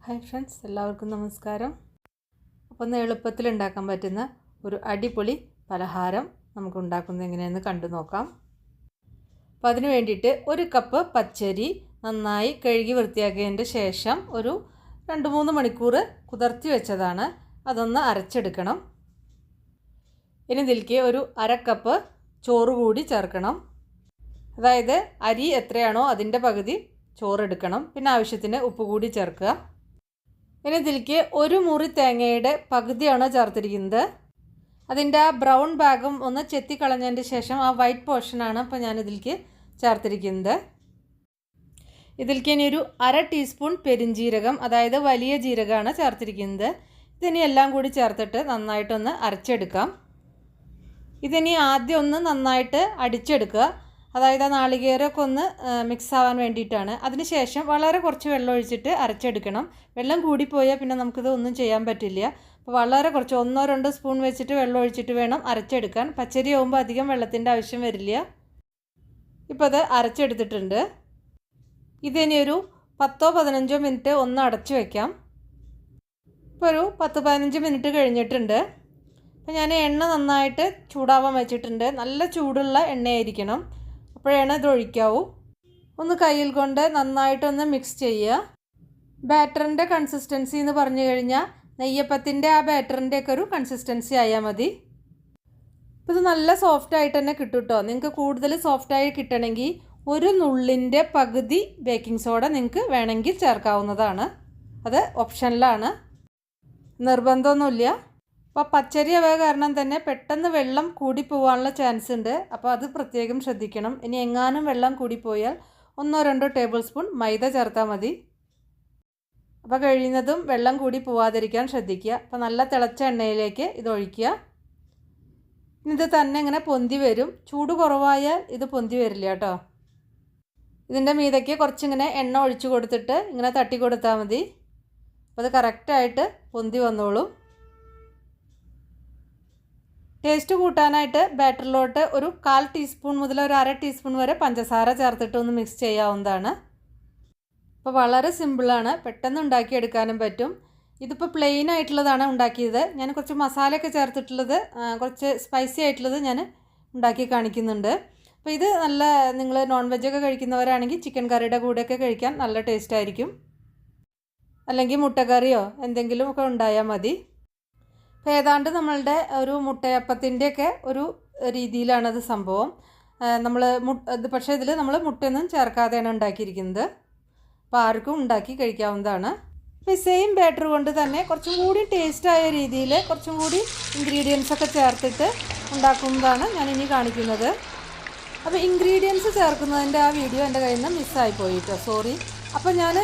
Hi friends, എല്ലാവർക്കും നമസ്കാരം. അപ്പോൾ ഒന്ന് എളുപ്പത്തിൽ ഉണ്ടാക്കാൻ പറ്റുന്ന ഒരു അടിപൊളി പലഹാരം നമുക്ക് ഉണ്ടാക്കുന്നത് എങ്ങനെയെന്ന് കണ്ടു നോക്കാം. അപ്പോൾ അതിന് വേണ്ടിയിട്ട് 1 കപ്പ് പച്ചരി നന്നായി കഴുകി വൃത്തിയാക്കിയതിൻ്റെ ശേഷം ഒരു 2-3 മണിക്കൂർ കുതിർത്തി വെച്ചതാണ്. അതൊന്ന് അരച്ചെടുക്കണം. ഇനി ഇതിലേക്ക് ഒരു 1/2 കപ്പ് ചോറ് കൂടി ചേർക്കണം. അതായത് അരി എത്രയാണോ അതിൻ്റെ പകുതി ചോറെടുക്കണം. പിന്നെ ആവശ്യത്തിന് ഉപ്പ് കൂടി ചേർക്കുക. ഇനി ഇതിലേക്ക് 1 മുറി തേങ്ങയുടെ പകുതിയാണ് ചേർത്തിരിക്കുന്നത്. അതിൻ്റെ ആ ബ്രൗൺ ഭാഗം ഒന്ന് ചെത്തിക്കളഞ്ഞതിൻ്റെ ശേഷം ആ വൈറ്റ് പോർഷനാണ് ഇപ്പോൾ ഞാൻ ഇതിലേക്ക് ചേർത്തിരിക്കുന്നത്. ഇതിലേക്ക് ഇനി ഒരു 1/2 ടീസ്പൂൺ പെരിഞ്ജീരകം, അതായത് വലിയ ജീരകമാണ് ചേർത്തിരിക്കുന്നത്. ഇതിനി എല്ലാം കൂടി ചേർത്തിട്ട് നന്നായിട്ടൊന്ന് അരച്ചെടുക്കാം. ഇതിനി ആദ്യം ഒന്ന് നന്നായിട്ട് അടിച്ചെടുക്കുക. അതായത് ആ നാളികേരമൊക്കെ ഒന്ന് മിക്സ് ആവാൻ വേണ്ടിയിട്ടാണ്. അതിനുശേഷം വളരെ കുറച്ച് വെള്ളം ഒഴിച്ചിട്ട് അരച്ചെടുക്കണം. വെള്ളം കൂടിപ്പോയാൽ പിന്നെ നമുക്കിത് ഒന്നും ചെയ്യാൻ പറ്റില്ല. അപ്പോൾ വളരെ കുറച്ച് 1-2 സ്പൂൺ വെച്ചിട്ട് വെള്ളം ഒഴിച്ചിട്ട് വേണം അരച്ചെടുക്കാൻ. പച്ചരി ആകുമ്പോൾ അധികം വെള്ളത്തിൻ്റെ ആവശ്യം വരില്ല. ഇപ്പോൾ അത് അരച്ചെടുത്തിട്ടുണ്ട്. ഇതിനി ഒരു 10-15 മിനിറ്റ് ഒന്ന് അടച്ചു വയ്ക്കാം. ഇപ്പോൾ ഒരു 10-15 മിനിറ്റ് കഴിഞ്ഞിട്ടുണ്ട്. അപ്പോൾ ഞാൻ എണ്ണ നന്നായിട്ട് ചൂടാവാൻ വെച്ചിട്ടുണ്ട്. നല്ല ചൂടുള്ള എണ്ണയായിരിക്കണം, അപ്പോഴാണ് ഇത് ഒഴിക്കാവൂ. ഒന്ന് കയ്യിൽ കൊണ്ട് നന്നായിട്ടൊന്ന് മിക്സ് ചെയ്യുക. ബാറ്ററിൻ്റെ കൺസിസ്റ്റൻസി എന്ന് പറഞ്ഞു കഴിഞ്ഞാൽ നെയ്യപ്പത്തിൻ്റെ ആ ബാറ്ററിൻ്റെയൊക്കെ ഒരു കൺസിസ്റ്റൻസി ആയാൽ മതി. ഇപ്പോൾ ഇത് നല്ല സോഫ്റ്റായിട്ട് തന്നെ കിട്ടും കേട്ടോ. നിങ്ങൾക്ക് കൂടുതൽ സോഫ്റ്റായി കിട്ടണമെങ്കിൽ 1 നുള്ളിൻ്റെ പകുതി ബേക്കിംഗ് സോഡ നിങ്ങൾക്ക് വേണമെങ്കിൽ ചേർക്കാവുന്നതാണ്. അത് ഓപ്ഷനിലാണ്, നിർബന്ധമൊന്നുമില്ല. അപ്പോൾ പച്ചരി അവ കാരണം തന്നെ പെട്ടെന്ന് വെള്ളം കൂടിപ്പോവാനുള്ള ചാൻസ് ഉണ്ട്. അപ്പോൾ അത് പ്രത്യേകം ശ്രദ്ധിക്കണം. ഇനി എങ്ങാനും വെള്ളം കൂടിപ്പോയാൽ 1-2 ടേബിൾ സ്പൂൺ മൈദ ചേർത്താൽ മതി. അപ്പോൾ കഴിയുന്നതും വെള്ളം കൂടി പോവാതിരിക്കാൻ ശ്രദ്ധിക്കുക. അപ്പോൾ നല്ല തിളച്ച എണ്ണയിലേക്ക് ഇത് ഒഴിക്കുക. ഇത് തന്നെ ഇങ്ങനെ പൊന്തി വരും. ചൂട് കുറവായാൽ ഇത് പൊന്തി വരില്ല കേട്ടോ. ഇതിൻ്റെ മീതയ്ക്ക് കുറച്ചിങ്ങനെ എണ്ണ ഒഴിച്ചു കൊടുത്തിട്ട് ഇങ്ങനെ തട്ടി കൊടുത്താൽ മതി. അപ്പോൾ അത് കറക്റ്റായിട്ട് പൊന്തി വന്നോളും. ടേസ്റ്റ് കൂട്ടാനായിട്ട് ബാറ്ററിലോട്ട് ഒരു 1/4 ടീസ്പൂൺ മുതൽ ഒരു 1/2 ടീസ്പൂൺ വരെ പഞ്ചസാര ചേർത്തിട്ട് ഒന്ന് മിക്സ് ചെയ്യാവുന്നതാണ്. അപ്പോൾ വളരെ സിമ്പിളാണ്, പെട്ടെന്ന് ഉണ്ടാക്കിയെടുക്കാനും പറ്റും. ഇതിപ്പോൾ പ്ലെയിൻ ആയിട്ടുള്ളതാണ് ഉണ്ടാക്കിയത്. ഞാൻ കുറച്ച് മസാലയൊക്കെ ചേർത്തിട്ടുള്ളത്, കുറച്ച് സ്പൈസി ആയിട്ടുള്ളത് ഞാൻ ഉണ്ടാക്കി കാണിക്കുന്നുണ്ട്. അപ്പോൾ ഇത് നല്ല, നിങ്ങൾ നോൺ വെജൊക്കെ കഴിക്കുന്നവരാണെങ്കിൽ ചിക്കൻ കറിയുടെ കൂടെയൊക്കെ കഴിക്കാൻ നല്ല ടേസ്റ്റ് ആയിരിക്കും. അല്ലെങ്കിൽ മുട്ടക്കറിയോ എന്തെങ്കിലും ഒക്കെ ഉണ്ടായാൽ മതി. അപ്പോൾ ഏതാണ്ട് നമ്മളുടെ ഒരു മുട്ടയപ്പത്തിൻ്റെയൊക്കെ ഒരു രീതിയിലാണത് സംഭവം. പക്ഷേ ഇതിൽ നമ്മൾ മുട്ടയൊന്നും ചേർക്കാതെയാണ് ഉണ്ടാക്കിയിരിക്കുന്നത്. അപ്പോൾ ആർക്കും ഉണ്ടാക്കി കഴിക്കാവുന്നതാണ്. അപ്പോൾ സെയിം ബാറ്റർ കൊണ്ട് തന്നെ കുറച്ചും കൂടി ടേസ്റ്റായ രീതിയിൽ കുറച്ചും കൂടി ഇൻഗ്രീഡിയൻസ് ഒക്കെ ചേർത്തിട്ട് ഉണ്ടാക്കുന്നതാണ് ഞാൻ ഇനി കാണിക്കുന്നത്. അപ്പോൾ ഇൻഗ്രീഡിയൻസ് ചേർക്കുന്നതിൻ്റെ ആ വീഡിയോ എൻ്റെ കയ്യിൽ നിന്ന് മിസ്സായി പോയിട്ടോ, സോറി. അപ്പോൾ ഞാൻ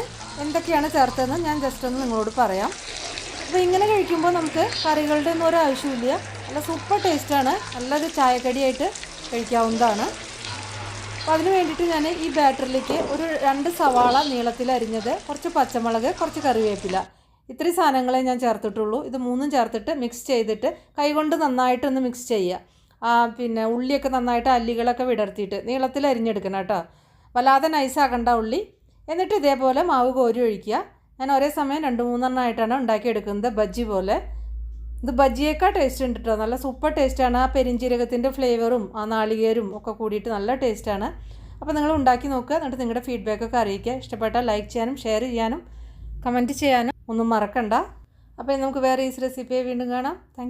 എന്തൊക്കെയാണ് ചേർത്തതെന്ന് ഞാൻ ജസ്റ്റ് ഒന്ന് നിങ്ങളോട് പറയാം. അപ്പോൾ ഇങ്ങനെ കഴിക്കുമ്പോൾ നമുക്ക് കറികളുടെ ഒന്നും ഒരു ആവശ്യമില്ല. നല്ല സൂപ്പർ ടേസ്റ്റാണ്. നല്ലൊരു ചായക്കടിയായിട്ട് കഴിക്കാവുന്നതാണ്. അപ്പോൾ അതിന് വേണ്ടിയിട്ട് ഞാൻ ഈ ബാറ്ററിലേക്ക് ഒരു 2 സവാള നീളത്തിൽ അരിഞ്ഞത്, കുറച്ച് പച്ചമുളക്, കുറച്ച് കറിവേപ്പില, ഇത്രയും സാധനങ്ങളെ ഞാൻ ചേർത്തിട്ടുള്ളൂ. ഇത് 3ഉം ചേർത്തിട്ട് മിക്സ് ചെയ്തിട്ട് കൈകൊണ്ട് നന്നായിട്ടൊന്ന് മിക്സ് ചെയ്യുക. പിന്നെ ഉള്ളിയൊക്കെ നന്നായിട്ട് അല്ലികളൊക്കെ വിടർത്തിയിട്ട് നീളത്തിൽ അരിഞ്ഞെടുക്കണം കേട്ടോ. വല്ലാതെ നൈസാക്കണ്ട ഉള്ളി. എന്നിട്ട് ഇതേപോലെ മാവ് കോരി ഒഴിക്കുക. ഞാൻ ഒരേ സമയം 2-3 എണ്ണമായിട്ടാണ് ഉണ്ടാക്കിയെടുക്കുന്നത്, ബജ്ജി പോലെ. ഇത് ബജ്ജിയേക്കാൾ ടേസ്റ്റ് ഉണ്ട് കേട്ടോ. നല്ല സൂപ്പർ ടേസ്റ്റാണ്. ആ പെരിഞ്ജീരകത്തിൻ്റെ ഫ്ലേവറും ആ നാളികേരും ഒക്കെ കൂടിയിട്ട് നല്ല ടേസ്റ്റാണ്. അപ്പോൾ നിങ്ങൾ ഉണ്ടാക്കി നോക്കുക. എന്നിട്ട് നിങ്ങളുടെ ഫീഡ്ബാക്കൊക്കെ അറിയിക്കുക. ഇഷ്ടപ്പെട്ടാൽ ലൈക്ക് ചെയ്യാനും ഷെയർ ചെയ്യാനും കമൻറ്റ് ചെയ്യാനും ഒന്നും മറക്കണ്ട. അപ്പോൾ നമുക്ക് വേറെ ഈസി റെസിപ്പിയെ വീണ്ടും കാണാം. Thank you.